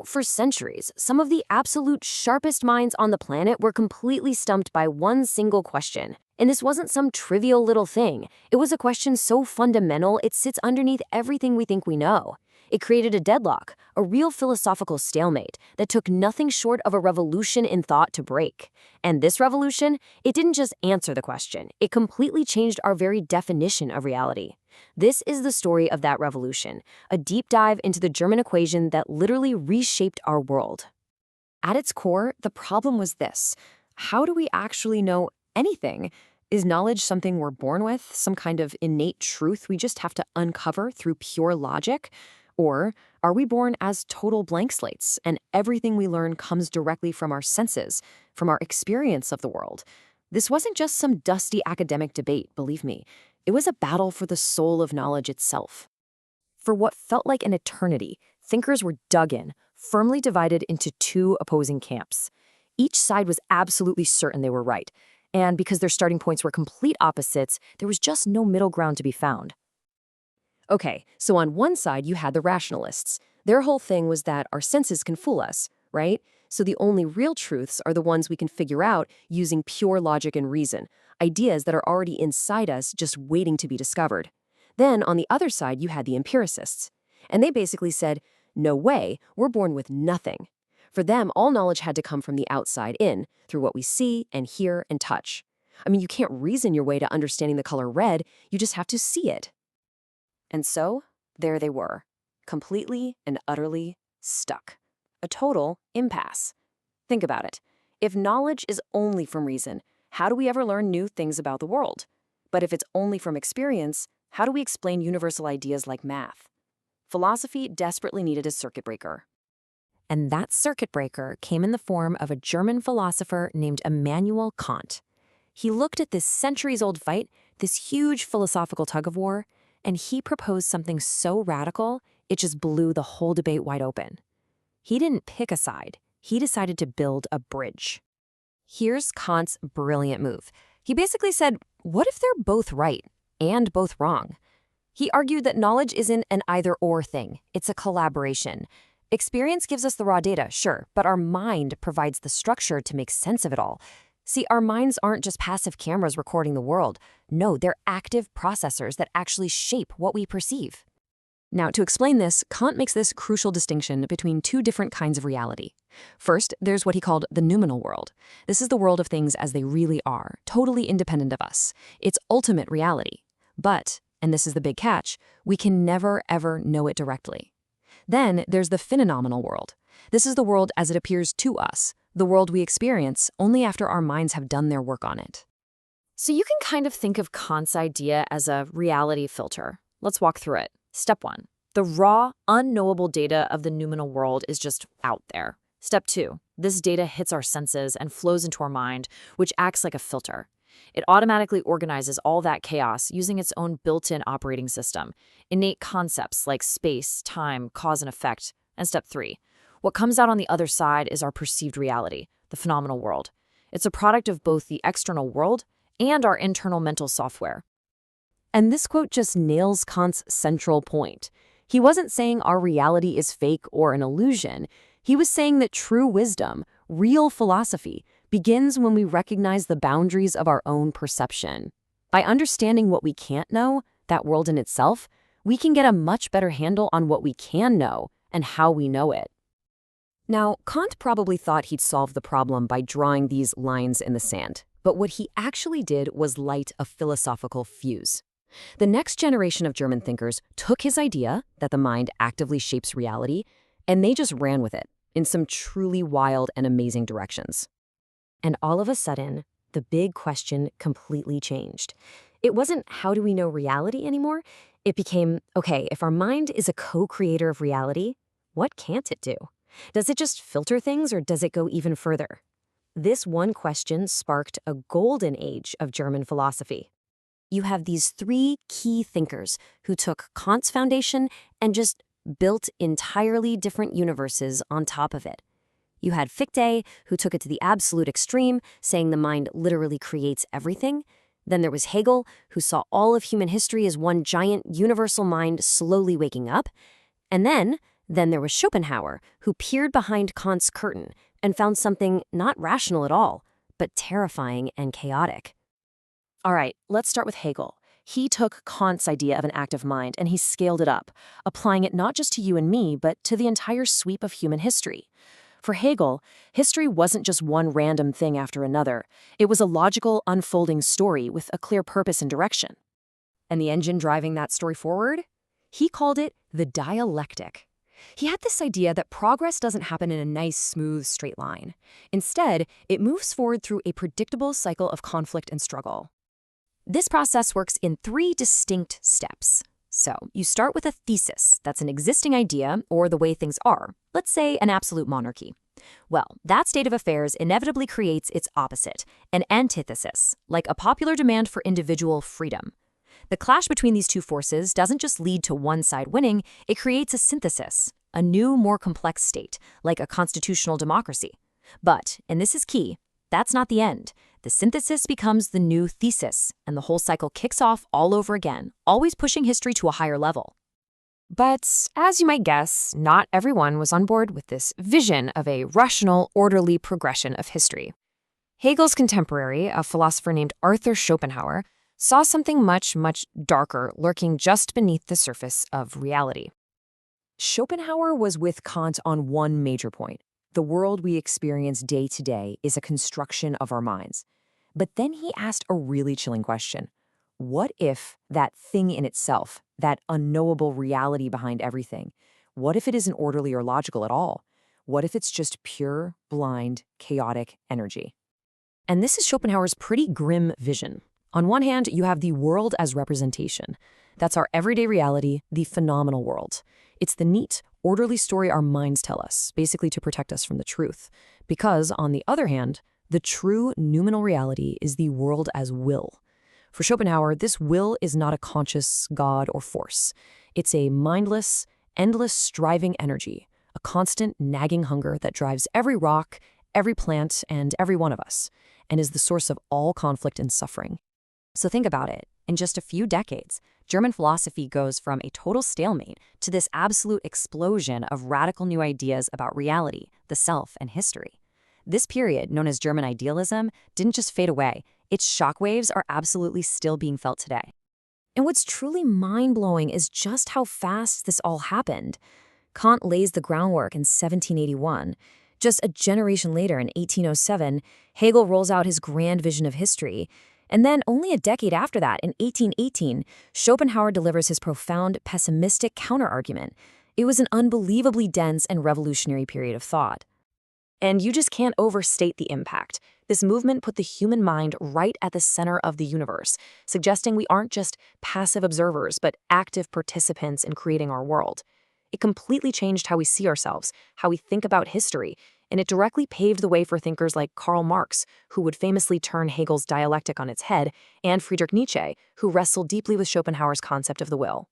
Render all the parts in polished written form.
For centuries, some of the absolute sharpest minds on the planet were completely stumped by one single question. And this wasn't some trivial little thing. It was a question so fundamental it sits underneath everything we think we know. It created a deadlock, a real philosophical stalemate that took nothing short of a revolution in thought to break. And this revolution, it didn't just answer the question, it completely changed our very definition of reality. This is the story of that revolution, a deep dive into the German equation that literally reshaped our world. At its core, the problem was this: how do we actually know anything? Is knowledge something we're born with, some kind of innate truth we just have to uncover through pure logic? Or are we born as total blank slates, and everything we learn comes directly from our senses, from our experience of the world? This wasn't just some dusty academic debate, believe me. It was a battle for the soul of knowledge itself. For what felt like an eternity, thinkers were dug in, firmly divided into two opposing camps. Each side was absolutely certain they were right, and because their starting points were complete opposites, there was just no middle ground to be found. Okay, so on one side you had the rationalists. Their whole thing was that our senses can fool us, right? So the only real truths are the ones we can figure out using pure logic and reason, ideas that are already inside us just waiting to be discovered. Then on the other side you had the empiricists. And they basically said, no way, we're born with nothing. For them, all knowledge had to come from the outside in, through what we see and hear and touch. I mean, you can't reason your way to understanding the color red, you just have to see it. And so, there they were, completely and utterly stuck. A total impasse. Think about it. If knowledge is only from reason, how do we ever learn new things about the world? But if it's only from experience, how do we explain universal ideas like math? Philosophy desperately needed a circuit breaker. And that circuit breaker came in the form of a German philosopher named Immanuel Kant. He looked at this centuries-old fight, this huge philosophical tug-of-war, and he proposed something so radical, it just blew the whole debate wide open. He didn't pick a side. He decided to build a bridge. Here's Kant's brilliant move. He basically said, what if they're both right and both wrong? He argued that knowledge isn't an either-or thing. It's a collaboration. Experience gives us the raw data, sure, but our mind provides the structure to make sense of it all. See, our minds aren't just passive cameras recording the world. No, they're active processors that actually shape what we perceive. Now, to explain this, Kant makes this crucial distinction between two different kinds of reality. First, there's what he called the noumenal world. This is the world of things as they really are, totally independent of us. It's ultimate reality. But, and this is the big catch, we can never, ever know it directly. Then there's the phenomenal world. This is the world as it appears to us, the world we experience only after our minds have done their work on it. So you can kind of think of Kant's idea as a reality filter. Let's walk through it. Step 1. The raw, unknowable data of the noumenal world is just out there. Step 2. This data hits our senses and flows into our mind, which acts like a filter. It automatically organizes all that chaos using its own built-in operating system, innate concepts like space, time, cause and effect. And step 3. What comes out on the other side is our perceived reality, the phenomenal world. It's a product of both the external world and our internal mental software. And this quote just nails Kant's central point. He wasn't saying our reality is fake or an illusion. He was saying that true wisdom, real philosophy, begins when we recognize the boundaries of our own perception. By understanding what we can't know, that world in itself, we can get a much better handle on what we can know and how we know it. Now, Kant probably thought he'd solve the problem by drawing these lines in the sand, but what he actually did was light a philosophical fuse. The next generation of German thinkers took his idea that the mind actively shapes reality, and they just ran with it in some truly wild and amazing directions. And all of a sudden, the big question completely changed. It wasn't how do we know reality anymore? It became, okay, if our mind is a co-creator of reality, what can't it do? Does it just filter things or does it go even further? This one question sparked a golden age of German philosophy. You have these three key thinkers who took Kant's foundation and just built entirely different universes on top of it. You had Fichte, who took it to the absolute extreme, saying the mind literally creates everything. Then there was Hegel, who saw all of human history as one giant universal mind slowly waking up. And then Then there was Schopenhauer, who peered behind Kant's curtain and found something not rational at all, but terrifying and chaotic. All right, let's start with Hegel. He took Kant's idea of an active mind and he scaled it up, applying it not just to you and me, but to the entire sweep of human history. For Hegel, history wasn't just one random thing after another. It was a logical, unfolding story with a clear purpose and direction. And the engine driving that story forward? He called it the dialectic. He had this idea that progress doesn't happen in a nice, smooth, straight line. Instead, it moves forward through a predictable cycle of conflict and struggle. This process works in 3 distinct steps. So, you start with a thesis, that's an existing idea or the way things are, let's say an absolute monarchy. Well, that state of affairs inevitably creates its opposite, an antithesis, like a popular demand for individual freedom. The clash between these two forces doesn't just lead to one side winning, it creates a synthesis, a new, more complex state, like a constitutional democracy. But, and this is key, that's not the end. The synthesis becomes the new thesis, and the whole cycle kicks off all over again, always pushing history to a higher level. But, as you might guess, not everyone was on board with this vision of a rational, orderly progression of history. Hegel's contemporary, a philosopher named Arthur Schopenhauer, saw something much, much darker lurking just beneath the surface of reality. Schopenhauer was with Kant on one major point. The world we experience day to day is a construction of our minds. But then he asked a really chilling question. What if that thing in itself, that unknowable reality behind everything, what if it isn't orderly or logical at all? What if it's just pure, blind, chaotic energy? And this is Schopenhauer's pretty grim vision. On one hand, you have the world as representation. That's our everyday reality, the phenomenal world. It's the neat, orderly story our minds tell us, basically to protect us from the truth. Because, on the other hand, the true noumenal reality is the world as will. For Schopenhauer, this will is not a conscious God or force. It's a mindless, endless striving energy, a constant nagging hunger that drives every rock, every plant, and every one of us, and is the source of all conflict and suffering. So think about it. In just a few decades, German philosophy goes from a total stalemate to this absolute explosion of radical new ideas about reality, the self, and history. This period, known as German Idealism, didn't just fade away. Its shockwaves are absolutely still being felt today. And what's truly mind-blowing is just how fast this all happened. Kant lays the groundwork in 1781. Just a generation later, in 1807, Hegel rolls out his grand vision of history. And then only a decade after that, in 1818, Schopenhauer delivers his profound pessimistic counterargument. It was an unbelievably dense and revolutionary period of thought. And you just can't overstate the impact. This movement put the human mind right at the center of the universe, suggesting we aren't just passive observers, but active participants in creating our world. It completely changed how we see ourselves, how we think about history, and it directly paved the way for thinkers like Karl Marx, who would famously turn Hegel's dialectic on its head, and Friedrich Nietzsche, who wrestled deeply with Schopenhauer's concept of the will.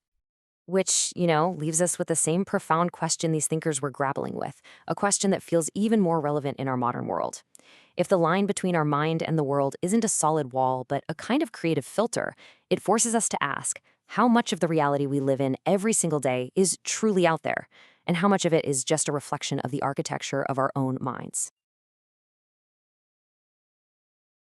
Which, leaves us with the same profound question these thinkers were grappling with, a question that feels even more relevant in our modern world. If the line between our mind and the world isn't a solid wall, but a kind of creative filter, it forces us to ask, how much of the reality we live in every single day is truly out there, and how much of it is just a reflection of the architecture of our own minds?